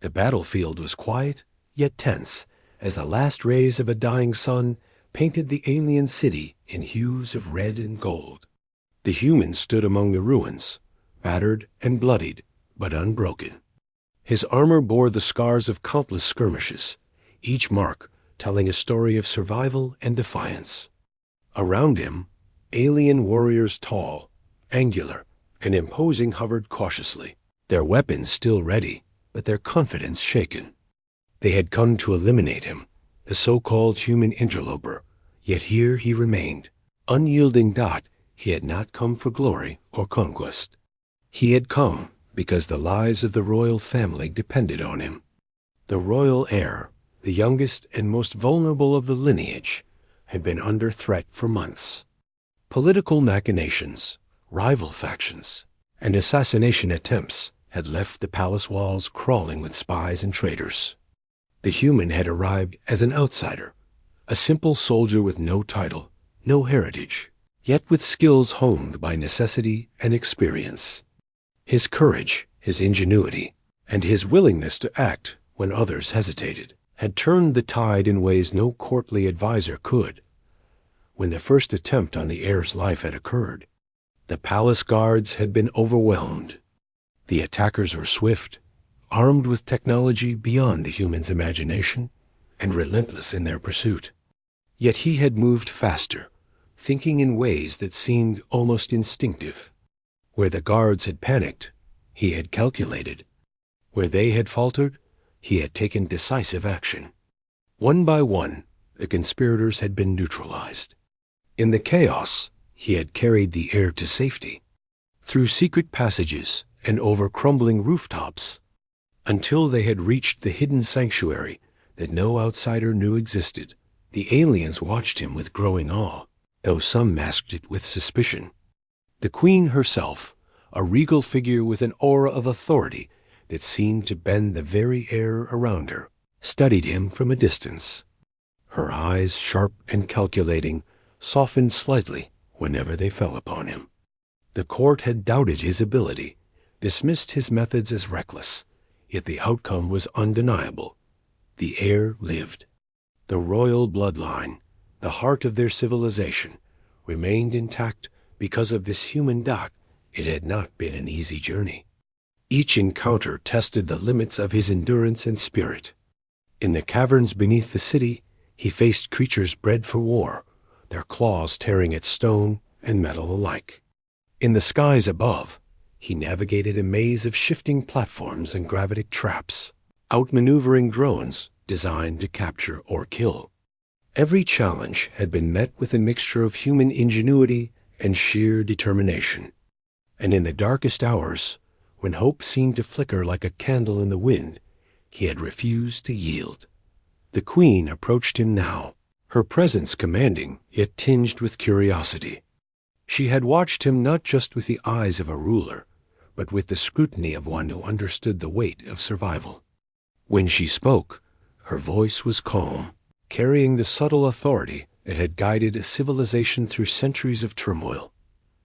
The battlefield was quiet, yet tense, as the last rays of a dying sun painted the alien city in hues of red and gold. The humans stood among the ruins, battered and bloodied, but unbroken. His armor bore the scars of countless skirmishes, each mark telling a story of survival and defiance. Around him, alien warriors tall, angular, and imposing hovered cautiously, their weapons still ready, but their confidence shaken. They had come to eliminate him, the so-called human interloper, yet here he remained. Unyielding dot, he had not come for glory or conquest. He had come because the lives of the royal family depended on him. The royal heir, the youngest and most vulnerable of the lineage, had been under threat for months. Political machinations, rival factions, and assassination attempts had left the palace walls crawling with spies and traitors. The human had arrived as an outsider, a simple soldier with no title, no heritage, yet with skills honed by necessity and experience. His courage, his ingenuity, and his willingness to act when others hesitated had turned the tide in ways no courtly advisor could. When the first attempt on the heir's life had occurred, the palace guards had been overwhelmed. The attackers were swift, armed with technology beyond the human's imagination, and relentless in their pursuit. Yet he had moved faster, thinking in ways that seemed almost instinctive. Where the guards had panicked, he had calculated. Where they had faltered, he had taken decisive action. One by one, the conspirators had been neutralized. In the chaos, he had carried the heir to safety, through secret passages and over crumbling rooftops, until they had reached the hidden sanctuary that no outsider knew existed. The aliens watched him with growing awe, though some masked it with suspicion. The queen herself, a regal figure with an aura of authority that seemed to bend the very air around her, studied him from a distance. Her eyes, sharp and calculating, softened slightly whenever they fell upon him. The court had doubted his ability, dismissed his methods as reckless, yet the outcome was undeniable. The heir lived. The royal bloodline, the heart of their civilization, remained intact because of this human dot. It had not been an easy journey. Each encounter tested the limits of his endurance and spirit. In the caverns beneath the city, he faced creatures bred for war, their claws tearing at stone and metal alike. In the skies above, he navigated a maze of shifting platforms and gravitic traps, outmaneuvering drones designed to capture or kill. Every challenge had been met with a mixture of human ingenuity and sheer determination. And in the darkest hours, when hope seemed to flicker like a candle in the wind, he had refused to yield. The queen approached him now, her presence commanding, yet tinged with curiosity. She had watched him not just with the eyes of a ruler, but with the scrutiny of one who understood the weight of survival. When she spoke, her voice was calm, carrying the subtle authority that had guided a civilization through centuries of turmoil.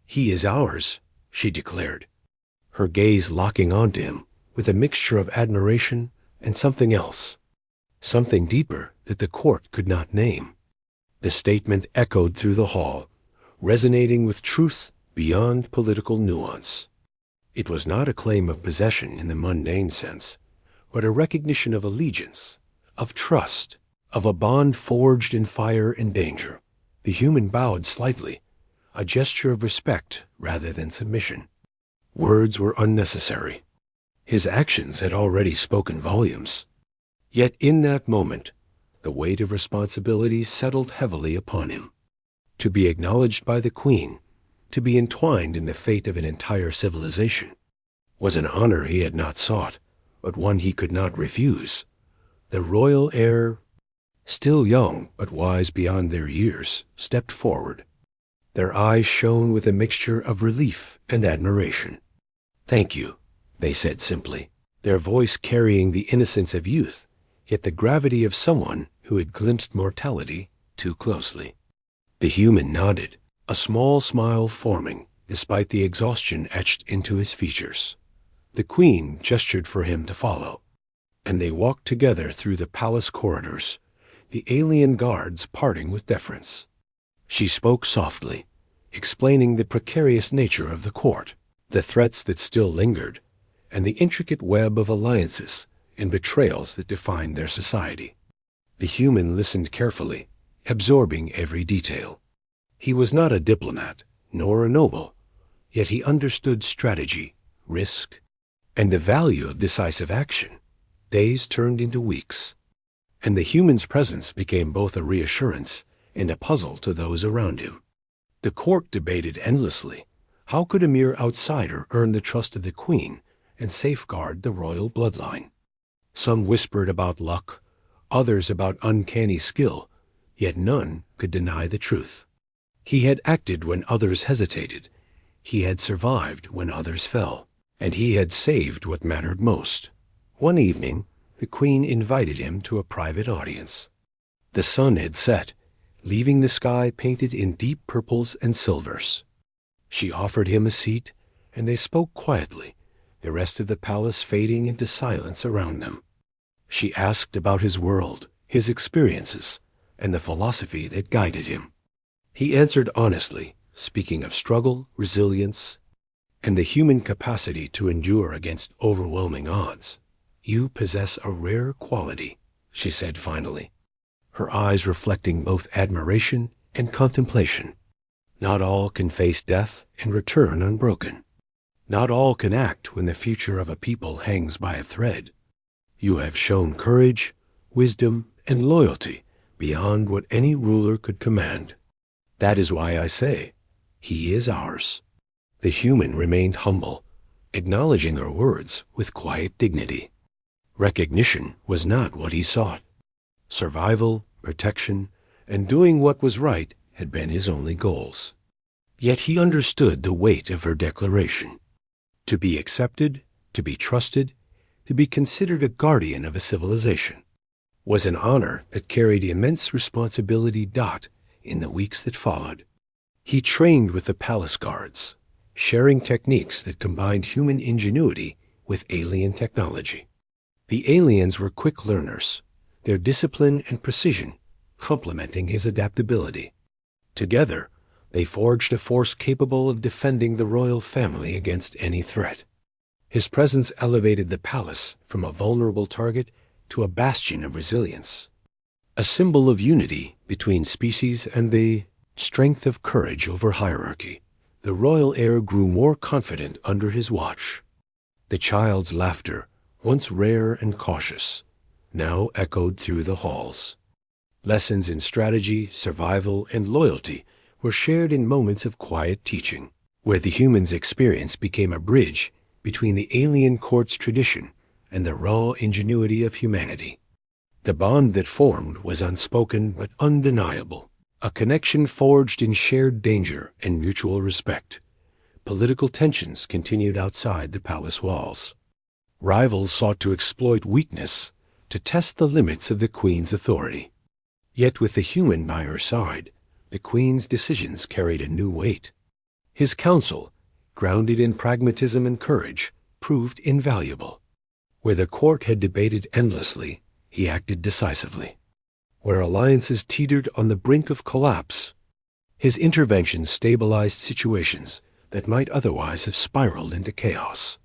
"He is ours," she declared, her gaze locking onto him with a mixture of admiration and something else, something deeper that the court could not name. The statement echoed through the hall, resonating with truth beyond political nuance. It was not a claim of possession in the mundane sense, but a recognition of allegiance, of trust, of a bond forged in fire and danger. The human bowed slightly, a gesture of respect rather than submission. Words were unnecessary. His actions had already spoken volumes. Yet in that moment, the weight of responsibility settled heavily upon him. To be acknowledged by the queen, to be entwined in the fate of an entire civilization, was an honor he had not sought, but one he could not refuse. The royal heir, still young but wise beyond their years, stepped forward. Their eyes shone with a mixture of relief and admiration. "Thank you," they said simply, their voice carrying the innocence of youth, yet the gravity of someone who had glimpsed mortality too closely. The human nodded, a small smile forming, despite the exhaustion etched into his features. The queen gestured for him to follow. and they walked together through the palace corridors, the alien guards parting with deference. She spoke softly, explaining the precarious nature of the court, the threats that still lingered, and the intricate web of alliances and betrayals that defined their society. The human listened carefully, absorbing every detail. He was not a diplomat, nor a noble, yet he understood strategy, risk, and the value of decisive action. Days turned into weeks, and the human's presence became both a reassurance and a puzzle to those around him. The court debated endlessly. How could a mere outsider earn the trust of the queen and safeguard the royal bloodline? Some whispered about luck, others about uncanny skill, yet none could deny the truth. He had acted when others hesitated. He had survived when others fell, and he had saved what mattered most. One evening, the queen invited him to a private audience. The sun had set, leaving the sky painted in deep purples and silvers. She offered him a seat, and they spoke quietly, the rest of the palace fading into silence around them. She asked about his world, his experiences, and the philosophy that guided him. He answered honestly, speaking of struggle, resilience, and the human capacity to endure against overwhelming odds. "You possess a rare quality," she said finally, her eyes reflecting both admiration and contemplation. "Not all can face death and return unbroken. Not all can act when the future of a people hangs by a thread. You have shown courage, wisdom, and loyalty beyond what any ruler could command. That is why I say, he is ours." The human remained humble, acknowledging her words with quiet dignity. Recognition was not what he sought. Survival, protection, and doing what was right had been his only goals. Yet he understood the weight of her declaration. To be accepted, to be trusted, to be considered a guardian of a civilization, was an honor that carried immense responsibility. In the weeks that followed, he trained with the palace guards, sharing techniques that combined human ingenuity with alien technology. The aliens were quick learners, their discipline and precision complementing his adaptability. Together, they forged a force capable of defending the royal family against any threat. His presence elevated the palace from a vulnerable target to a bastion of resilience, a symbol of unity between species and the strength of courage over hierarchy. The royal heir grew more confident under his watch. The child's laughter, once rare and cautious, now echoed through the halls. Lessons in strategy, survival, and loyalty were shared in moments of quiet teaching, where the human's experience became a bridge between the alien court's tradition and the raw ingenuity of humanity. The bond that formed was unspoken but undeniable, a connection forged in shared danger and mutual respect. Political tensions continued outside the palace walls. Rivals sought to exploit weakness to test the limits of the queen's authority. Yet with the human by her side, the queen's decisions carried a new weight. His counsel, grounded in pragmatism and courage, proved invaluable. Where the court had debated endlessly, he acted decisively. Where alliances teetered on the brink of collapse, his intervention stabilized situations that might otherwise have spiraled into chaos.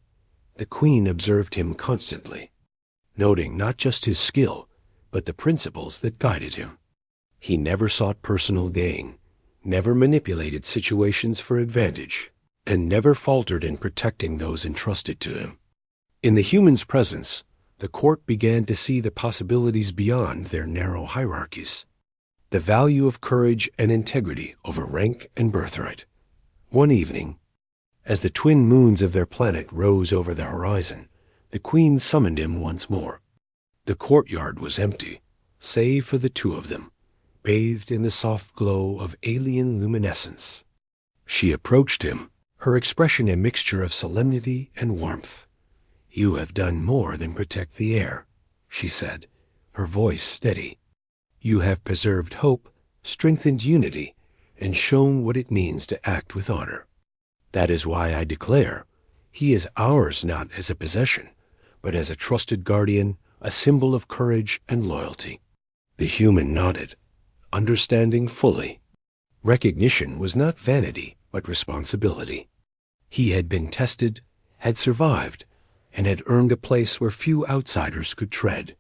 The queen observed him constantly, noting not just his skill, but the principles that guided him. He never sought personal gain, never manipulated situations for advantage, and never faltered in protecting those entrusted to him. In the human's presence, the court began to see the possibilities beyond their narrow hierarchies, the value of courage and integrity over rank and birthright. One evening, as the twin moons of their planet rose over the horizon, the queen summoned him once more. The courtyard was empty, save for the two of them, bathed in the soft glow of alien luminescence. She approached him, her expression a mixture of solemnity and warmth. "You have done more than protect the heir," she said, her voice steady. "You have preserved hope, strengthened unity, and shown what it means to act with honor. That is why I declare, he is ours not as a possession, but as a trusted guardian, a symbol of courage and loyalty. The human nodded, understanding fully. Recognition was not vanity, but responsibility. He had been tested, had survived, and had earned a place where few outsiders could tread.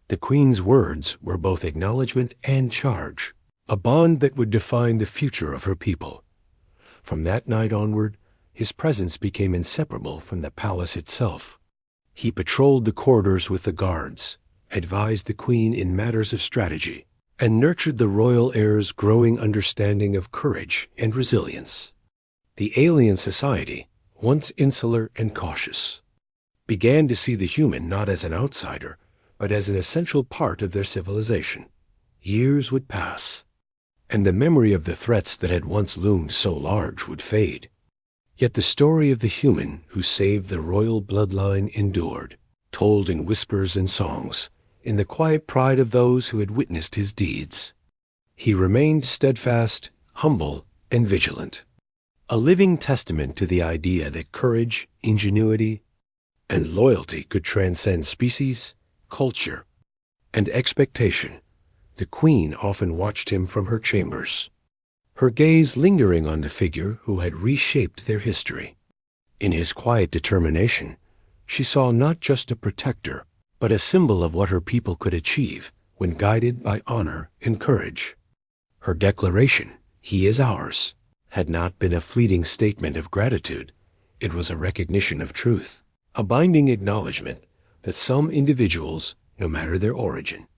The Queen's words were both acknowledgment and charge, a bond that would define the future of her people. From that night onward, his presence became inseparable from the palace itself. He patrolled the corridors with the guards, advised the Queen in matters of strategy, and nurtured the royal heir's growing understanding of courage and resilience. The alien society, once insular and cautious, began to see the human not as an outsider, but as an essential part of their civilization. Years would pass, and the memory of the threats that had once loomed so large would fade. Yet the story of the human who saved the royal bloodline endured, told in whispers and songs, in the quiet pride of those who had witnessed his deeds. He remained steadfast, humble, and vigilant, a living testament to the idea that courage, ingenuity, and loyalty could transcend species, culture, and expectation. The Queen often watched him from her chambers, her gaze lingering on the figure who had reshaped their history. In his quiet determination, she saw not just a protector, but a symbol of what her people could achieve when guided by honor and courage. Her declaration, "He is ours," had not been a fleeting statement of gratitude. It was a recognition of truth, a binding acknowledgement that some individuals, no matter their origin,